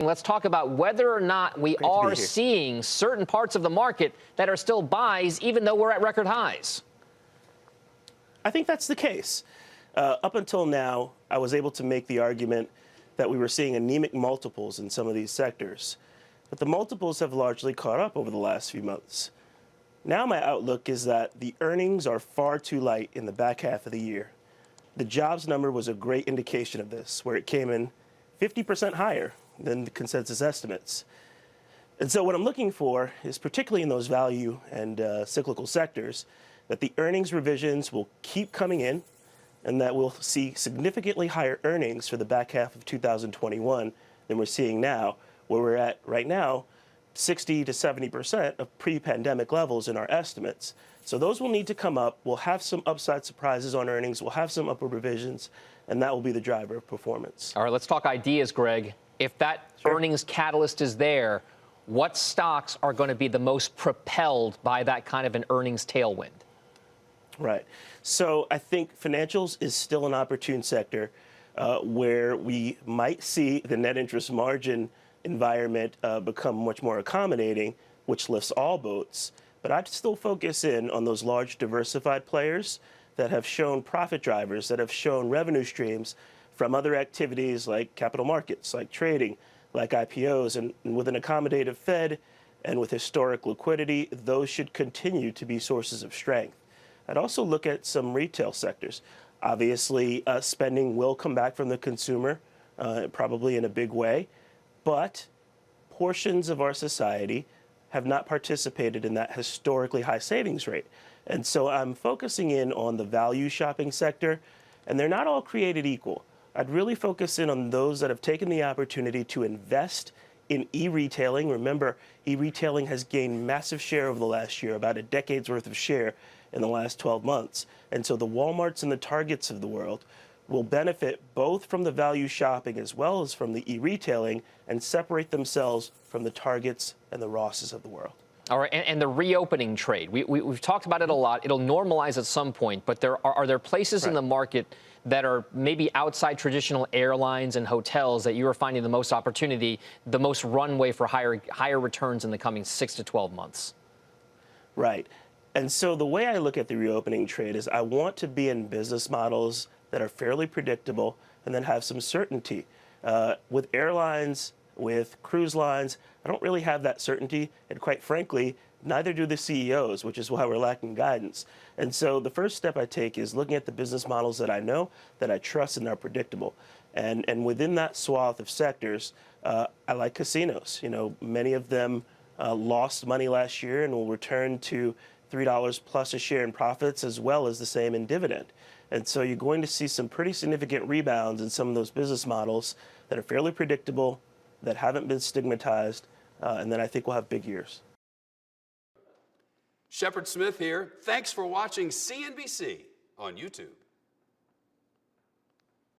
Let's talk about whether or not we are seeing certain parts of the market that are still buys, even though we're at record highs. I think that's the case. Up until now, I was able to make the argument that we were seeing anemic multiples in some of these sectors. But the multiples have largely caught up over the last few months. Now my outlook is that the earnings are far too light in the back half of the year. The jobs number was a great indication of this, where it came in 50% higher than the consensus estimates. And so what I'm looking for is, particularly in those value and cyclical sectors, that the earnings revisions will keep coming in and that we'll see significantly higher earnings for the back half of 2021 than we're seeing now, where we're at right now 60 to 70% of pre-pandemic levels in our estimates. So those will need to come up. We'll have some upside surprises on earnings. We'll have some upward revisions, and that will be the driver of performance. All right, let's talk ideas, Greg. If that earnings catalyst is there, what stocks are going to be the most propelled by that kind of an earnings tailwind? Right. So I think financials is still an opportune sector where we might see the net interest margin environment become much more accommodating, which lifts all boats. But I'd still focus in on those large diversified players that have shown profit drivers, that have shown revenue streams from other activities like capital markets, like trading, like IPOs. And with an accommodative Fed and with historic liquidity, those should continue to be sources of strength. I'd also look at some retail sectors. Obviously, spending will come back from the consumer, probably in a big way, but portions of our society have not participated in that historically high savings rate. And so I'm focusing in on the value shopping sector, and they're not all created equal. I'd really focus in on those that have taken the opportunity to invest in e-retailing. Remember, e-retailing has gained massive share over the last year, about a decade's worth of share in the last 12 months. And so the Walmarts and the Targets of the world will benefit both from the value shopping as well as from the e-retailing and separate themselves from the Targets and the Rosses of the world. All right, and the reopening trade. We've talked about it a lot. It'll normalize at some point, but are there places in the market that are maybe outside traditional airlines and hotels that you are finding the most opportunity, the most runway for higher returns in the coming 6 to 12 months? Right. And so the way I look at the reopening trade is I want to be in business models that are fairly predictable and then have some certainty. With airlines, with cruise lines, I don't really have that certainty, and quite frankly, neither do the CEOs, which is why we're lacking guidance. And so the first step I take is looking at the business models that I know, that I trust, and are predictable. And within that swath of sectors, I like casinos. You know, many of them lost money last year and will return to $3 plus a share in profits, as well as the same in dividend. And so you're going to see some pretty significant rebounds in some of those business models that are fairly predictable, that haven't been stigmatized, and then I think we'll have big years. Shepard Smith here. Thanks for watching CNBC on YouTube.